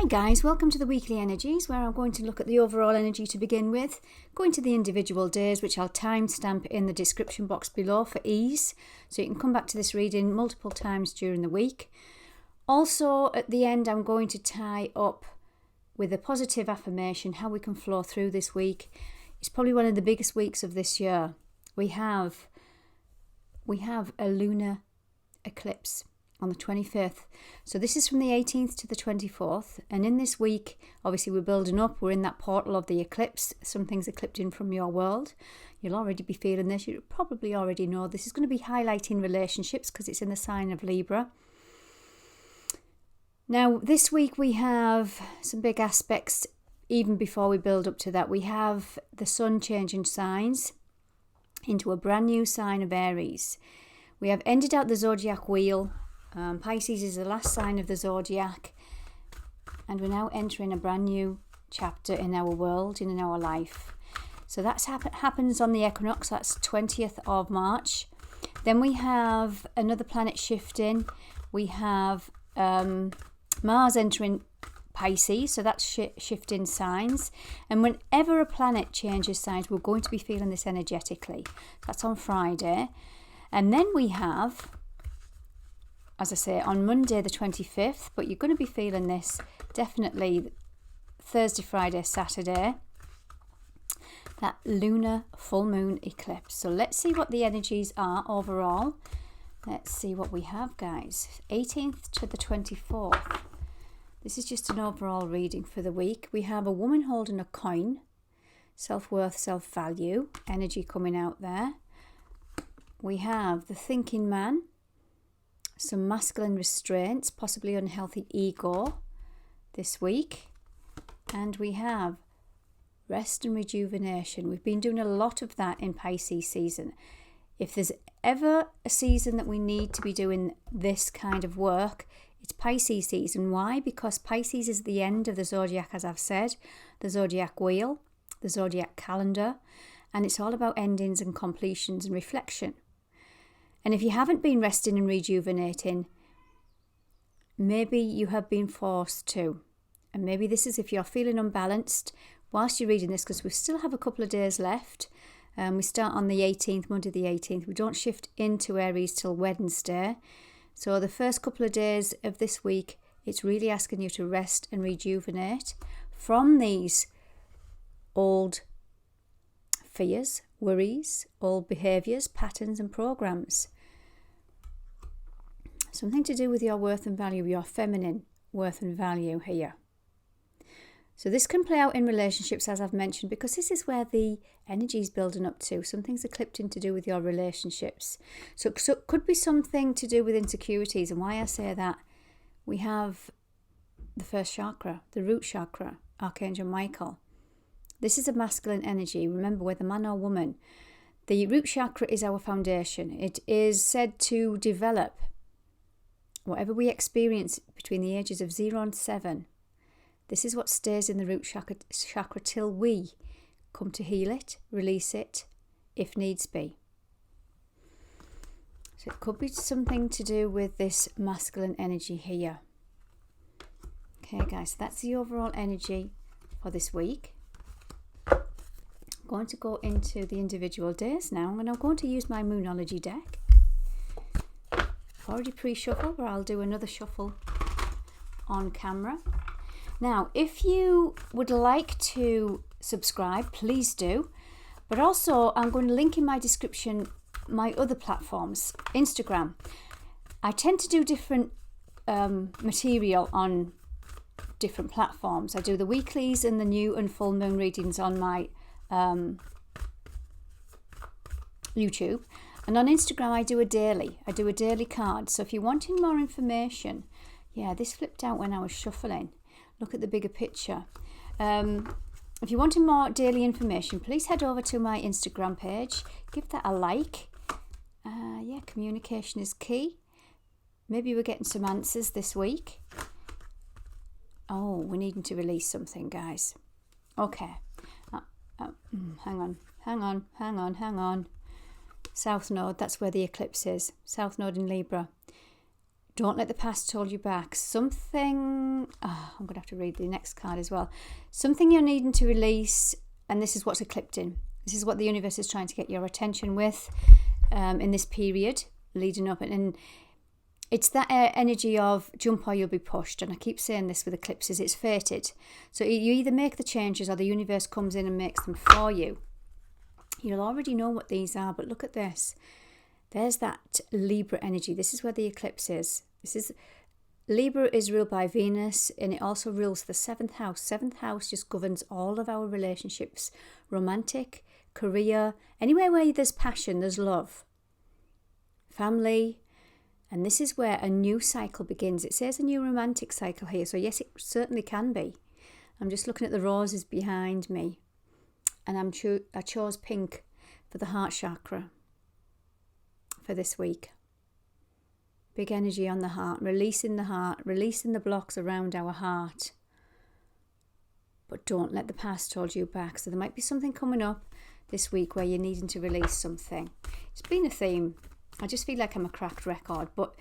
Hi guys, welcome to the weekly energies where I'm going to look at the overall energy to begin with, go into the individual days which I'll timestamp in the description box below for ease, so you can come back to this reading multiple times during the week. Also at the end I'm going to tie up with a positive affirmation how we can flow through this week. It's probably one of the biggest weeks of this year. We have a lunar eclipse on the 25th. So this is from the 18th to the 24th. And in this week, obviously we're building up. We're in that portal of the eclipse. Something's eclipsing from your world. You'll already be feeling this. You probably already know this is going to be highlighting relationships because it's in the sign of Libra. Now, this week we have some big aspects. Even before we build up to that, we have the sun changing signs into a brand new sign of Aries. We have ended out the zodiac wheel. Pisces is the last sign of the zodiac, and we're now entering a brand new chapter in our world and in our life. So that happens on the equinox. That's 20th of March. Then we have another planet shifting. We have Mars entering Pisces, so that's shifting signs. And whenever a planet changes signs, we're going to be feeling this energetically. That's on Friday. And then we have, as I say, on Monday the 25th, but you're going to be feeling this definitely Thursday, Friday, Saturday, that lunar full moon eclipse. So let's see what the energies are overall. Let's see what we have, guys. 18th to the 24th. This is just an overall reading for the week. We have a woman holding a coin, self-worth, self-value, energy coming out there. We have the thinking man, some masculine restraints, possibly unhealthy ego this week. And we have rest and rejuvenation. We've been doing a lot of that in Pisces season. If there's ever a season that we need to be doing this kind of work, it's Pisces season. Why? Because Pisces is the end of the zodiac, as I've said, the zodiac wheel, the zodiac calendar, and it's all about endings and completions and reflection. And if you haven't been resting and rejuvenating, maybe you have been forced to. And maybe this is if you're feeling unbalanced whilst you're reading this, because we still have a couple of days left. We start on the 18th, Monday the 18th. We don't shift into Aries till Wednesday. So the first couple of days of this week, it's really asking you to rest and rejuvenate from these old fears, worries, old behaviours, patterns and programs. Something to do with your worth and value, your feminine worth and value here. So this can play out in relationships, as I've mentioned, because this is where the energy is building up to. Something's eclipsing to do with your relationships. So it could be something to do with insecurities. And why I say that, we have the first chakra, the root chakra, Archangel Michael. This is a masculine energy. Remember, whether man or woman, the root chakra is our foundation. It is said to develop whatever we experience between the ages of 0 and 7. This is what stays in the root chakra till we come to heal it, release it, if needs be. So it could be something to do with this masculine energy here. Okay, guys, so that's the overall energy for this week. I'm going to go into the individual days now, and I'm going to use my Moonology deck. I've already pre-shuffled, but I'll do another shuffle on camera. Now, if you would like to subscribe, please do. But also, I'm going to link in my description my other platforms. Instagram. I tend to do different material on different platforms. I do the weeklies and the new and full moon readings on my YouTube. And on Instagram, I do a daily. I do a daily card. So if you're wanting more information, yeah, this flipped out when I was shuffling. Look at the bigger picture. If you're wanting more daily information, please head over to my Instagram page. Give that a like. Yeah, communication is key. Maybe we're getting some answers this week. Oh, we're needing to release something, guys. Okay. Hang on. South Node, that's where the eclipse is. South Node in Libra. Don't let the past hold you back. Something, I'm going to have to read the next card as well. Something you're needing to release, and this is what's eclipsing. This is what the universe is trying to get your attention with in this period leading up. And it's that energy of jump or you'll be pushed. And I keep saying this with eclipses, it's fated. So you either make the changes or the universe comes in and makes them for you. You'll already know what these are, but look at this. There's that Libra energy. This is where the eclipse is. Libra is ruled by Venus, and it also rules the 7th house. 7th house just governs all of our relationships, romantic, career, anywhere where there's passion, there's love, family, and this is where a new cycle begins. It says a new romantic cycle here, so yes, it certainly can be. I'm just looking at the roses behind me, and I chose pink for the heart chakra for this week. Big energy on the heart, releasing the blocks around our heart. But don't let the past hold you back. So there might be something coming up this week where you're needing to release something. It's been a theme. I just feel like I'm a cracked record. But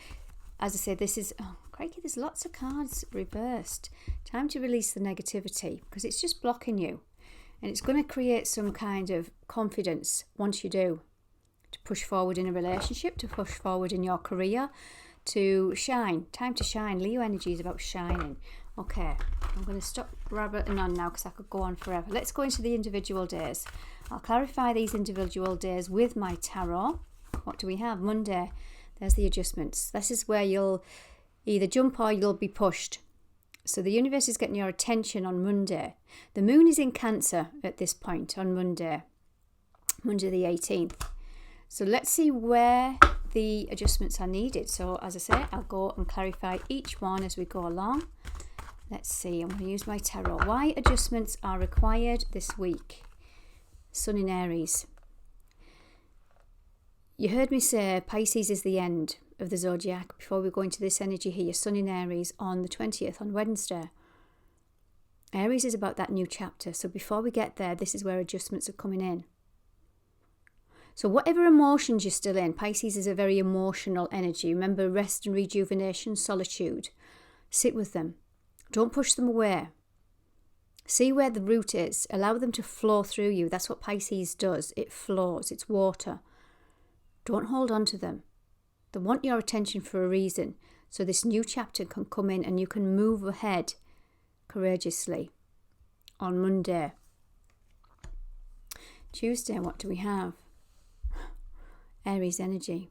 as I say, this is, oh crikey, there's lots of cards reversed. Time to release the negativity because it's just blocking you. And it's going to create some kind of confidence once you do. To push forward in a relationship, to push forward in your career, to shine. Time to shine. Leo energy is about shining. Okay, I'm going to stop rabbiting on now because I could go on forever. Let's go into the individual days. I'll clarify these individual days with my tarot. What do we have? Monday. There's the adjustments. This is where you'll either jump or you'll be pushed. So the universe is getting your attention on Monday. The moon is in Cancer at this point on Monday the 18th. So let's see where the adjustments are needed. So as I say, I'll go and clarify each one as we go along. Let's see, I'm going to use my tarot. Why adjustments are required this week? Sun in Aries. You heard me say Pisces is the end of the zodiac before we go into this energy here. Sun in Aries on the 20th, on Wednesday. Aries is about that new chapter. So before we get there, this is where adjustments are coming in. So whatever emotions you're still in, Pisces is a very emotional energy. Remember, rest and rejuvenation, solitude. Sit with them. Don't push them away. See where the root is. Allow them to flow through you. That's what Pisces does. It flows. It's water. Don't hold on to them. They want your attention for a reason. So this new chapter can come in and you can move ahead courageously on Monday. Tuesday, what do we have? Aries energy.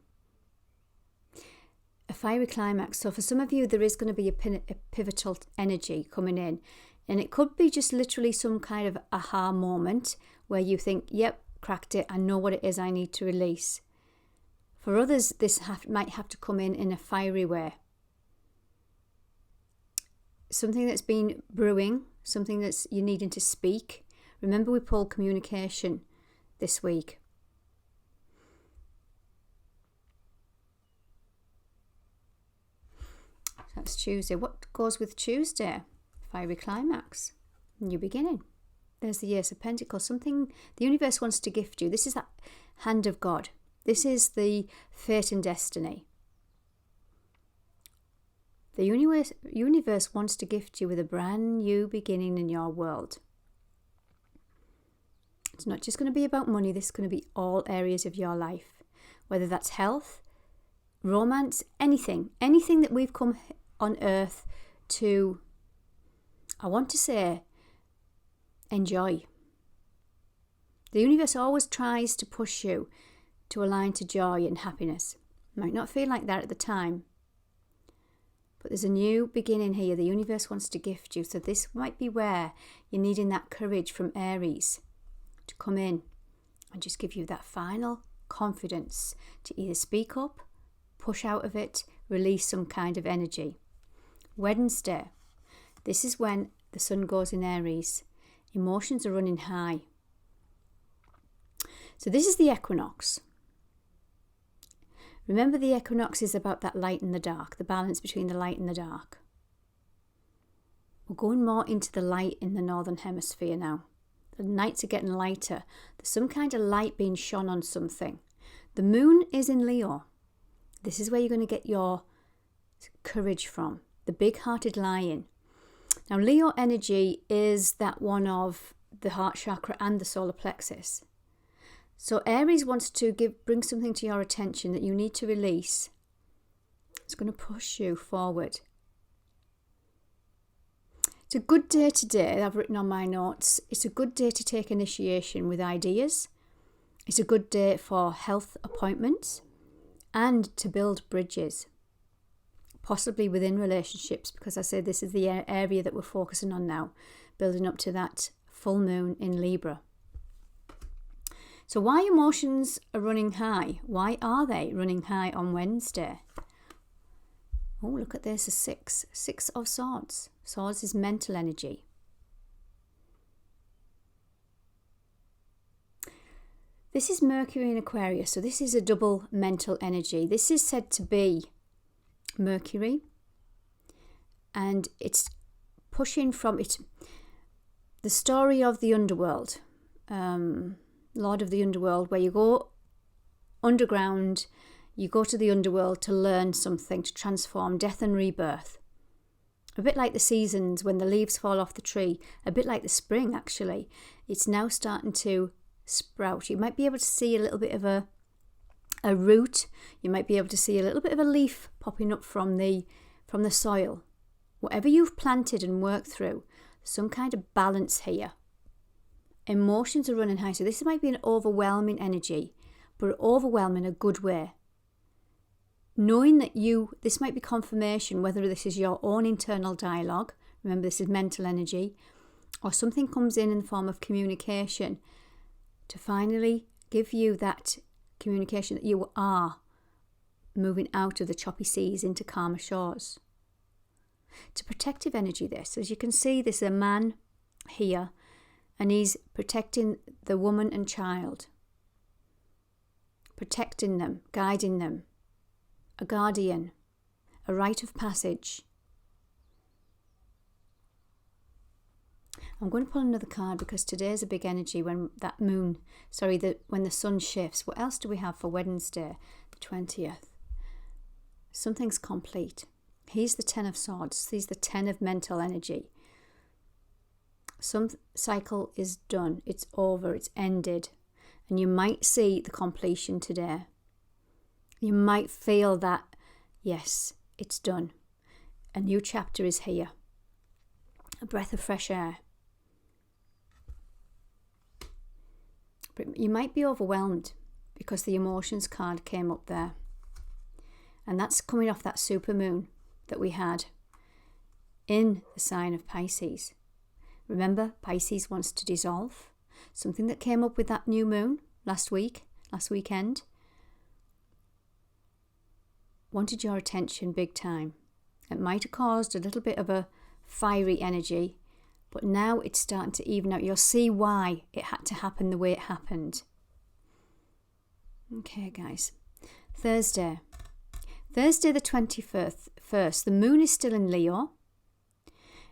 A fiery climax. So for some of you, there is going to be a pivotal energy coming in. And it could be just literally some kind of aha moment where you think, yep, cracked it. I know what it is I need to release. For others, this might have to come in a fiery way. Something that's been brewing, something that's you needing to speak. Remember, we pull communication this week. That's Tuesday. What goes with Tuesday? Fiery climax. New beginning. There's the Ace of Pentacles. Something the universe wants to gift you. This is that hand of God. This is the fate and destiny. The universe wants to gift you with a brand new beginning in your world. It's not just going to be about money. This is going to be all areas of your life. Whether that's health, romance, anything that we've come on earth to, I want to say, enjoy. The universe always tries to push you to align to joy and happiness. Might not feel like that at the time, but there's a new beginning here. The universe wants to gift you. So this might be where you're needing that courage from Aries to come in and just give you that final confidence to either speak up, push out of it, release some kind of energy. Wednesday, this is when the sun goes in Aries. Emotions are running high. So this is the equinox. Remember, the equinox is about that light and the dark, the balance between the light and the dark. We're going more into the light in the northern hemisphere now. The nights are getting lighter. There's some kind of light being shone on something. The moon is in Leo. This is where you're going to get your courage from. The big-hearted lion. Now, Leo energy is that one of the heart chakra and the solar plexus. So Aries wants to bring something to your attention that you need to release. It's going to push you forward. It's a good day today, I've written on my notes. It's a good day to take initiation with ideas. It's a good day for health appointments and to build bridges, possibly within relationships, because I say this is the area that we're focusing on now, building up to that full moon in Libra. So why emotions are running high? Why are they running high on Wednesday? Oh, look at this, a six. Six of Swords. Swords is mental energy. This is Mercury in Aquarius, so this is a double mental energy. This is said to be Mercury, and it's pushing from it. The story of the underworld, Lord of the Underworld, where you go underground, you go to the underworld to learn something, to transform, death and rebirth. A bit like the seasons when the leaves fall off the tree, a bit like the spring actually. It's now starting to sprout. You might be able to see a little bit of a root. You might be able to see a little bit of a leaf popping up from the soil. Whatever you've planted and worked through, some kind of balance here. Emotions are running high. So this might be an overwhelming energy, but overwhelming in a good way. Knowing that this might be confirmation, whether this is your own internal dialogue, remember this is mental energy, or something comes in the form of communication to finally give you that communication that you are moving out of the choppy seas into calmer shores. It's a protective energy, this. As you can see, there's a man here, and he's protecting the woman and child. Protecting them, guiding them. A guardian, a rite of passage. I'm going to pull another card because today is a big energy when when the sun shifts. What else do we have for Wednesday, the 20th? Something's complete. He's the 10 of Swords. He's the 10 of mental energy. Some cycle is done. It's over. It's ended. And you might see the completion today. You might feel that, yes, it's done. A new chapter is here. A breath of fresh air. But you might be overwhelmed because the emotions card came up there. And that's coming off that supermoon that we had in the sign of Pisces. Remember, Pisces wants to dissolve. Something that came up with that new moon last weekend. Wanted your attention big time. It might have caused a little bit of a fiery energy, but now it's starting to even out. You'll see why it had to happen the way it happened. Okay, guys. Thursday the 21st. The moon is still in Leo.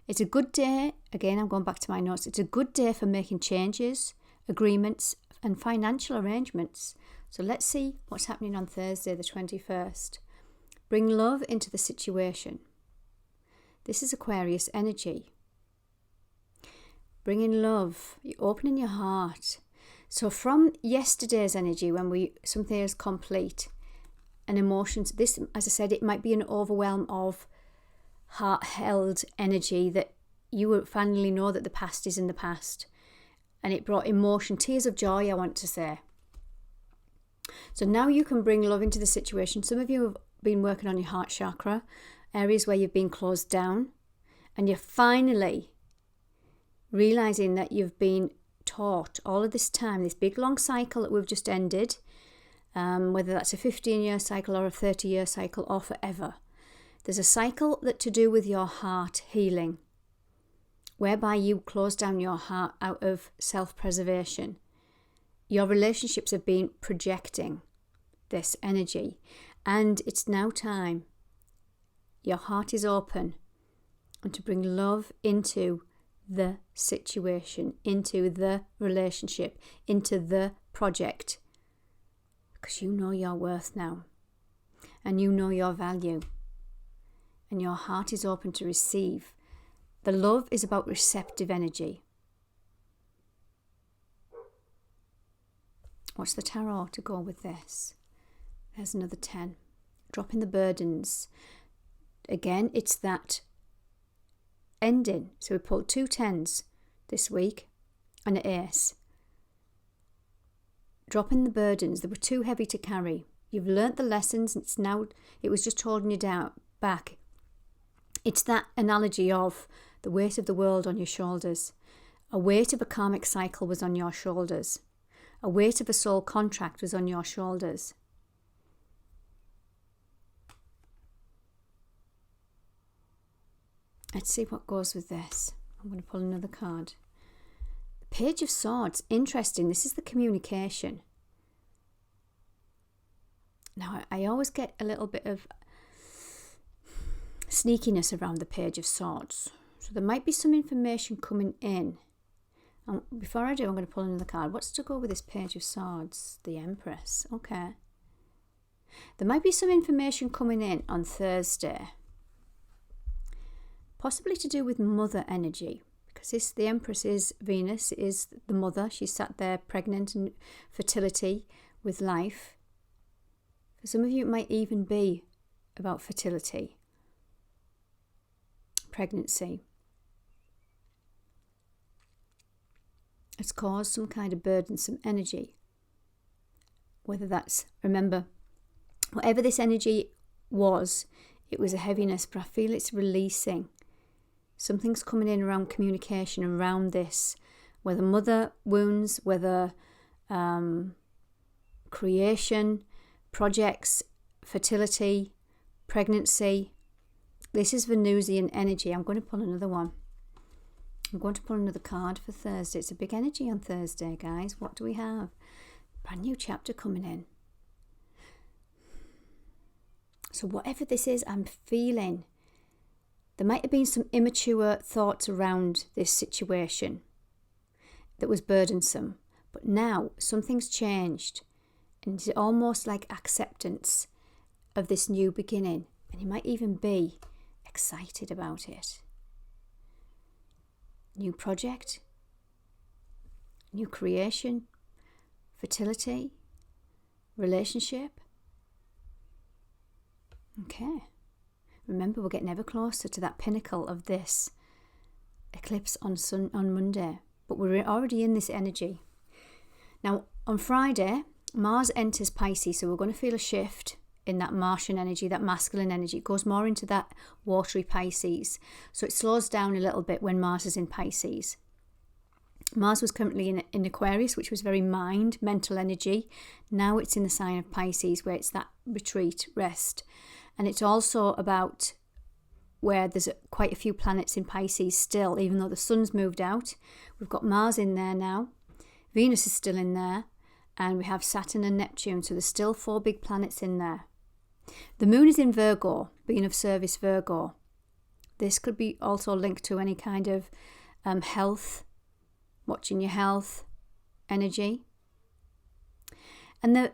It's a good day. Again, I'm going back to my notes. It's a good day for making changes, agreements, and financial arrangements. So let's see what's happening on Thursday the 21st. Bring love into the situation. This is Aquarius energy. Bringing love, you're opening your heart. So from yesterday's energy, when something is complete, and emotions, this, as I said, it might be an overwhelm of heart-held energy that you will finally know that the past is in the past. And it brought emotion, tears of joy, I want to say. So now you can bring love into the situation. Some of you have been working on your heart chakra, areas where you've been closed down, and you're finally realizing that you've been taught all of this time, this big long cycle that we've just ended, whether that's a 15-year cycle or a 30-year cycle or forever. There's a cycle that to do with your heart healing, whereby you close down your heart out of self-preservation. Your relationships have been projecting this energy, and it's now time. Your heart is open, and to bring love into the situation, into the relationship, into the project, because you know your worth now, and you know your value, and your heart is open to receive The love is about receptive energy. What's the tarot to go with this? There's another 10. Dropping the burdens. Again, it's that ending. So we pulled 2 10s this week and an ace. Dropping the burdens. They were too heavy to carry. You've learnt the lessons. It was just holding you down back. It's that analogy of the weight of the world on your shoulders. A weight of a karmic cycle was on your shoulders. A weight of a soul contract was on your shoulders. Let's see what goes with this. I'm going to pull another card. The Page of Swords. Interesting. This is the communication. Now, I always get a little bit of sneakiness around the Page of Swords. So there might be some information coming in. And before I do, I'm going to pull another card. What's to go with this Page of Swords? The Empress. Okay. There might be some information coming in on Thursday. Possibly to do with mother energy. Because the Empress is Venus, is the mother. She's sat there pregnant and fertility with life. For some of you, it might even be about fertility. Pregnancy. It's caused some kind of burdensome energy. Whether that's, remember, whatever this energy was, it was a heaviness, but I feel it's releasing. Something's coming in around communication, around this. Whether mother wounds, whether creation, projects, fertility, pregnancy. This is Venusian energy. I'm going to pull another one. I'm going to pull another card for Thursday. It's a big energy on Thursday, guys. What do we have? Brand new chapter coming in. So whatever this is, I'm feeling there might have been some immature thoughts around this situation that was burdensome. But now something's changed. And it's almost like acceptance of this new beginning. And you might even be excited about it. New project, new creation, fertility, relationship. Okay. Remember, we're getting ever closer to that pinnacle of this eclipse on Monday. But we're already in this energy. Now, on Friday, Mars enters Pisces, so we're going to feel a shift in that Martian energy, that masculine energy. It goes more into that watery Pisces. So it slows down a little bit when Mars is in Pisces. Mars was currently in Aquarius, which was very mind, mental energy. Now it's in the sign of Pisces, where it's that retreat, rest. And it's also about where there's quite a few planets in Pisces still, even though the sun's moved out. We've got Mars in there now. Venus is still in there. And we have Saturn and Neptune. So there's still 4 big planets in there. The moon is in Virgo, being of service Virgo. This could be also linked to any kind of health, watching your health, energy. And I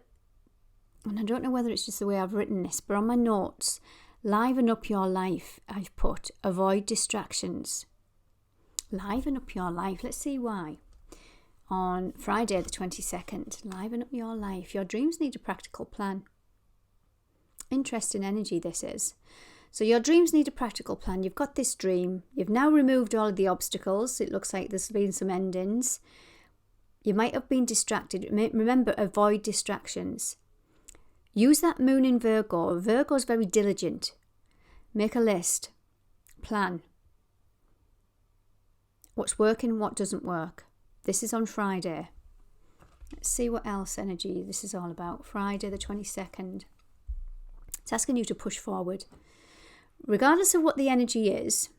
don't know whether it's just the way I've written this, but on my notes, liven up your life, I've put, avoid distractions. Liven up your life. Let's see why. On Friday the 22nd, liven up your life. Your dreams need a practical plan. Interesting energy this is. So your dreams need a practical plan. You've got this dream. You've now removed all of the obstacles. It looks like there's been some endings. You might have been distracted. Remember, avoid distractions. Use that moon in Virgo. Virgo's very diligent. Make a list. Plan. What's working, what doesn't work. This is on Friday. Let's see what else energy this is all about. Friday the 22nd. It's asking you to push forward. Regardless of what the energy is,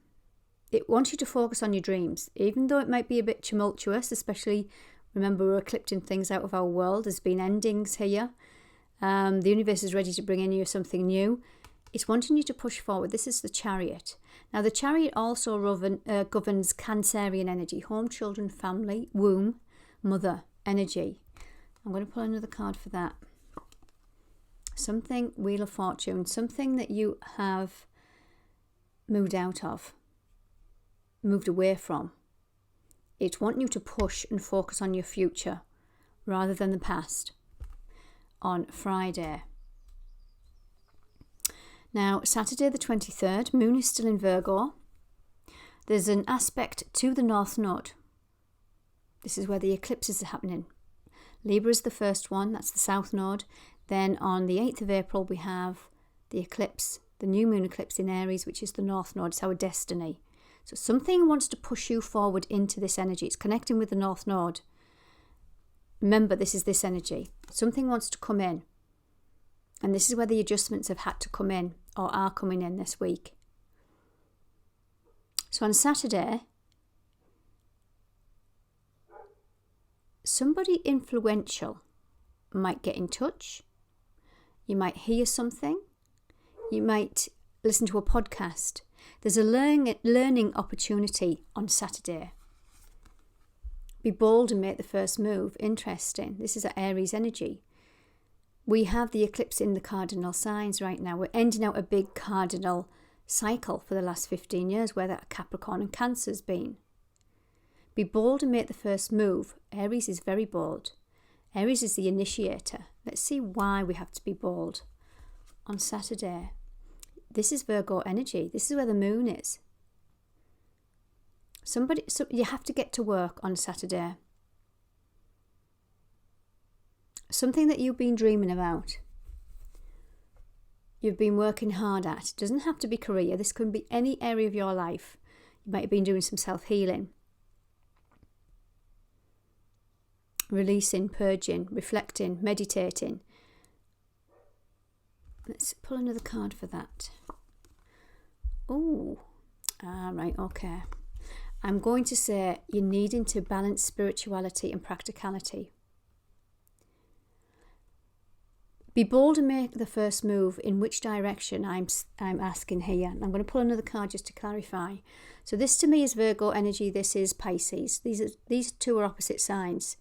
it wants you to focus on your dreams. Even though it might be a bit tumultuous, especially, remember, we're eclipsing things out of our world. There's been endings here. The universe is ready to bring in you something new. It's wanting you to push forward. This is the Chariot. Now, the Chariot also governs Cancerian energy, home, children, family, womb, mother energy. I'm going to pull another card for that. Something, Wheel of Fortune, something that you have moved out of. moved away from. It's wanting you to push and focus on your future rather than the past on Friday. Now, Saturday the 23rd, Moon is still in Virgo. There's an aspect to the North Node. This is where the eclipses are happening. Libra is the first one, that's the South Node. Then on the 8th of April, we have the eclipse, the new moon eclipse in Aries, which is the North Node. It's our destiny. So something wants to push you forward into this energy. It's connecting with the North Node. Remember, this is this energy. Something wants to come in. And this is where the adjustments have had to come in or are coming in this week. So on Saturday, somebody influential might get in touch. You might hear something. You might listen to a podcast. There's a learning opportunity on Saturday. Be bold and make the first move. Interesting. This is Aries energy. We have the eclipse in the cardinal signs right now. We're ending out a big cardinal cycle for the last 15 years where that Capricorn and Cancer's been. Be bold and make the first move. Aries is very bold. Aries is the initiator. Let's see why we have to be bold on Saturday. This is Virgo energy. This is where the moon is. So you have to get to work on Saturday. Something that you've been dreaming about. You've been working hard at. It doesn't have to be career. This could be any area of your life. You might have been doing some self-healing. Releasing, purging, reflecting, meditating. Let's pull another card for that. Oh, right, okay. I'm going to say you're needing to balance spirituality and practicality. Be bold and make the first move. In which direction I'm asking here. I'm going to pull another card just to clarify. So this to me is Virgo energy. This is Pisces. These two are opposite signs.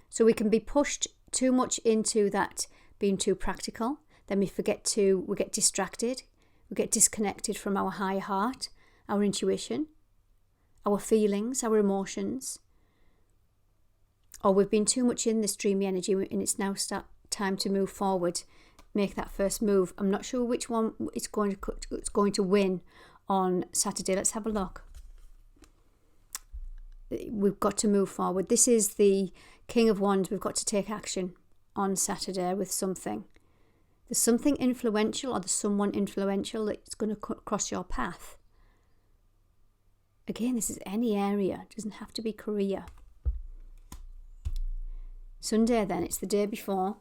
So we can be pushed too much into that being too practical. Then we get distracted. We get disconnected from our higher heart, our intuition, our feelings, our emotions. Or we've been too much in this dreamy energy and it's now time to move forward, make that first move. I'm not sure which one it's going to win on Saturday. Let's have a look. We've got to move forward. This is the King of Wands. We've got to take action on Saturday with something. There's something influential or there's someone influential that's going to cross your path. Again, this is any area. It doesn't have to be career. Sunday then, it's the day before.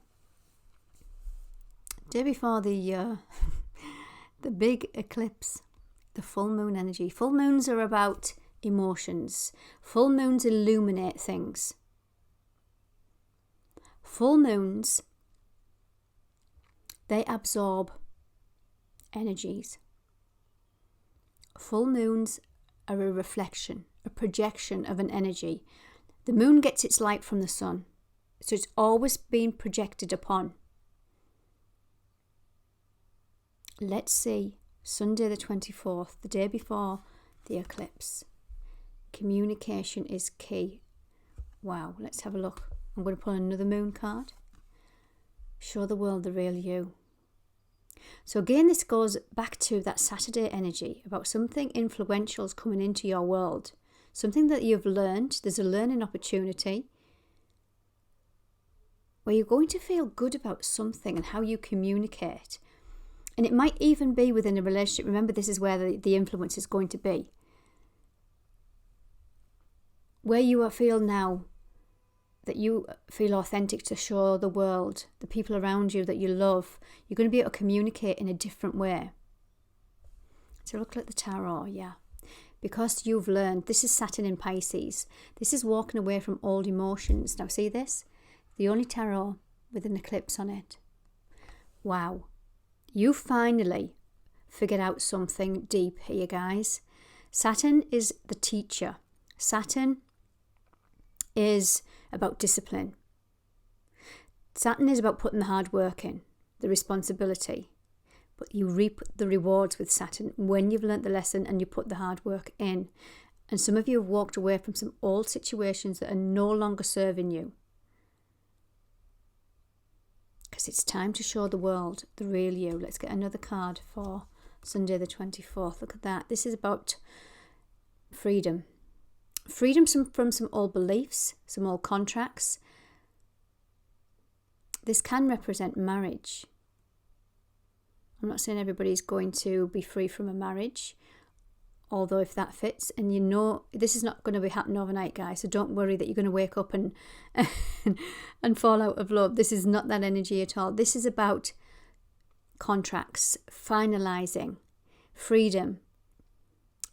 Day before the big eclipse, the full moon energy. Full moons are about emotions. Full moons illuminate things. Full moons, they absorb energies. Full moons are a reflection, a projection of an energy. The moon gets its light from the sun, so it's always being projected upon. Let's see, Sunday the 24th, the day before the eclipse. Communication is key. Wow, let's have a look. I'm going to pull another moon card. Show the world the real you. So again, this goes back to that Saturday energy about something influential is coming into your world. Something that you've learned. There's a learning opportunity where you're going to feel good about something and how you communicate. And it might even be within a relationship. Remember, this is where the influence is going to be. Where you feel now that you feel authentic to show the world, the people around you that you love, you're going to be able to communicate in a different way. So look at the tarot, yeah. Because you've learned, this is Saturn in Pisces. This is walking away from old emotions. Now see this? The only tarot with an eclipse on it. Wow. You finally figured out something deep here, guys. Saturn is the teacher. Saturn is about discipline. Saturn is about putting the hard work in, the responsibility. But you reap the rewards with Saturn when you've learnt the lesson and you put the hard work in. And some of you have walked away from some old situations that are no longer serving you. Because it's time to show the world the real you. Let's get another card for Sunday the 24th. Look at that. This is about freedom. Freedom from some old beliefs, some old contracts. This can represent marriage. I'm not saying everybody's going to be free from a marriage, although if that fits, and you know this is not going to be happening overnight, guys, so don't worry that you're going to wake up and and fall out of love. This is not that energy at all. This is about contracts, finalizing, freedom,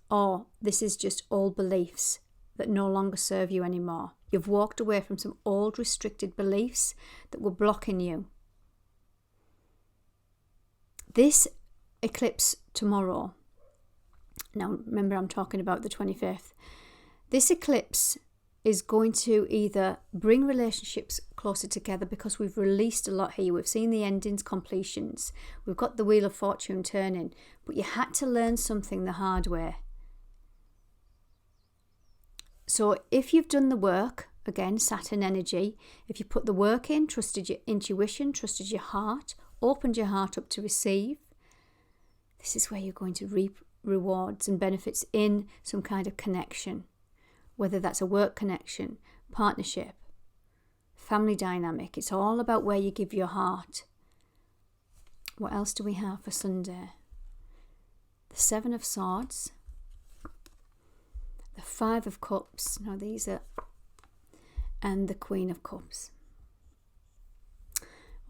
or this is just old beliefs that no longer serve you anymore. You've walked away from some old restricted beliefs that were blocking you. This eclipse tomorrow, now remember I'm talking about the 25th, this eclipse is going to either bring relationships closer together because we've released a lot here. We've seen the endings, completions. We've got the Wheel of Fortune turning, but you had to learn something the hard way. So if you've done the work, again, Saturn energy, if you put the work in, trusted your intuition, trusted your heart, opened your heart up to receive, this is where you're going to reap rewards and benefits in some kind of connection, whether that's a work connection, partnership, family dynamic. It's all about where you give your heart. What else do we have for Sunday? The Seven of Swords, the Five of Cups, no, these are, and the Queen of Cups.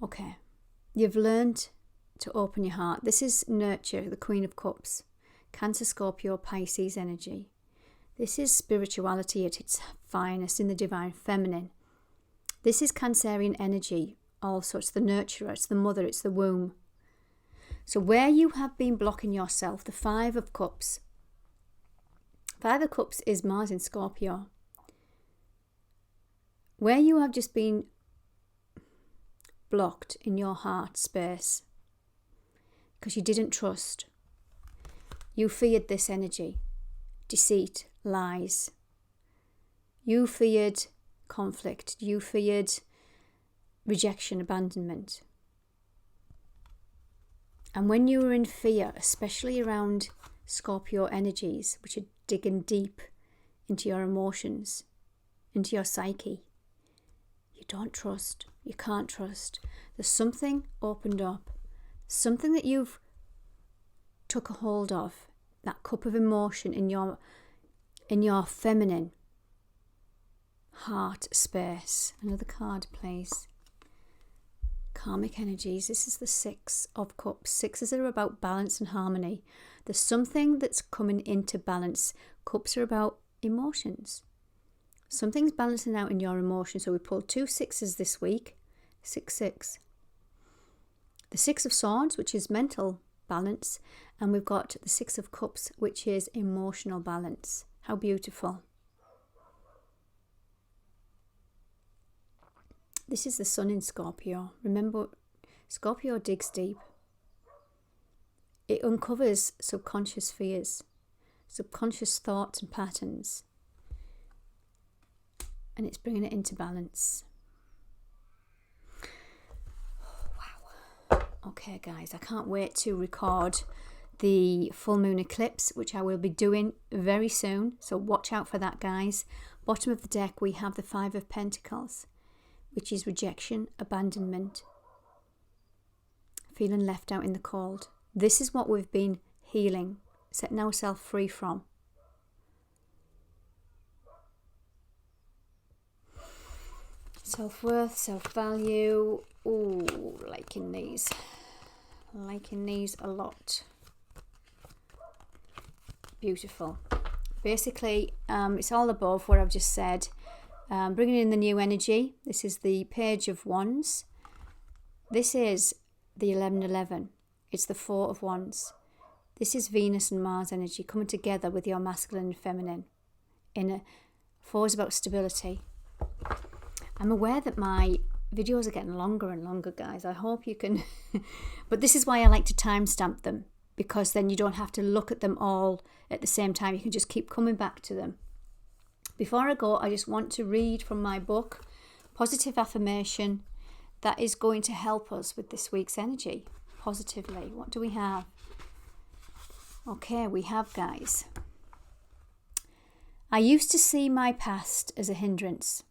Okay, you've learned to open your heart. This is nurture, the Queen of Cups, Cancer, Scorpio, Pisces energy. This is spirituality at its finest in the divine feminine. This is Cancerian energy also. It's the nurturer, it's the mother, it's the womb. So where you have been blocking yourself, the Five of Cups. Five of Cups is Mars in Scorpio. Where you have just been blocked in your heart space because you didn't trust. You feared this energy, deceit, lies. You feared conflict. You feared rejection, abandonment. And when you were in fear, especially around Scorpio energies, which are digging deep into your emotions, into your psyche, you don't trust. You can't trust. There's something opened up, something that you've took a hold of, that cup of emotion in your feminine heart space. Another card, please. Karmic energies. This is the Six of Cups. Sixes are about balance and harmony. There's something that's coming into balance. Cups are about emotions. Something's balancing out in your emotions. So we pulled two sixes this week. 6-6. The Six of Swords, which is mental balance. And we've got the Six of Cups, which is emotional balance. How beautiful. This is the Sun in Scorpio. Remember, Scorpio digs deep. It uncovers subconscious fears, subconscious thoughts and patterns. And it's bringing it into balance. Wow. Okay, guys, I can't wait to record the full moon eclipse, which I will be doing very soon. So watch out for that, guys. Bottom of the deck, we have the Five of Pentacles, which is rejection, abandonment, feeling left out in the cold. This is what we've been healing, setting ourselves free from. Self-worth, self-value. Ooh, liking these. Liking these a lot. Beautiful. Basically, it's all above what I've just said. Bringing in the new energy. This is the Page of Wands. This is the 1111. It's the Four of Wands. This is Venus and Mars energy coming together with your masculine and feminine. Four is about stability. I'm aware that my videos are getting longer and longer, guys. I hope you can... But this is why I like to timestamp them. because then you don't have to look at them all at the same time. You can just keep coming back to them. Before I go, I just want to read from my book, Positive Affirmation, that is going to help us with this week's energy positively. What do we have? Okay, we have, guys. I used to see my past as a hindrance.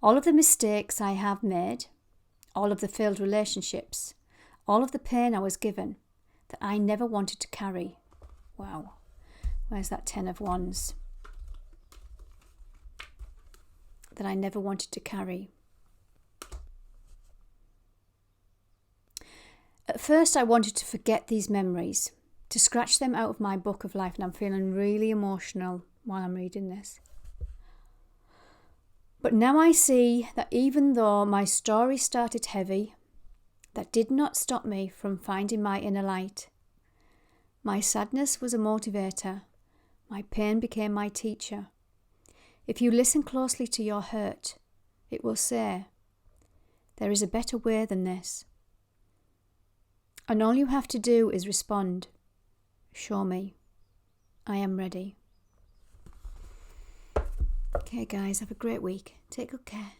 All of the mistakes I have made, all of the failed relationships, all of the pain I was given that I never wanted to carry. Wow. Where's that 10 of Wands? That I never wanted to carry. At first, I wanted to forget these memories, to scratch them out of my book of life, and I'm feeling really emotional while I'm reading this. But now I see that even though my story started heavy, that did not stop me from finding my inner light. My sadness was a motivator. My pain became my teacher. If you listen closely to your hurt, it will say, there is a better way than this. And all you have to do is respond. Show me. I am ready. Okay, guys, have a great week. Take good care.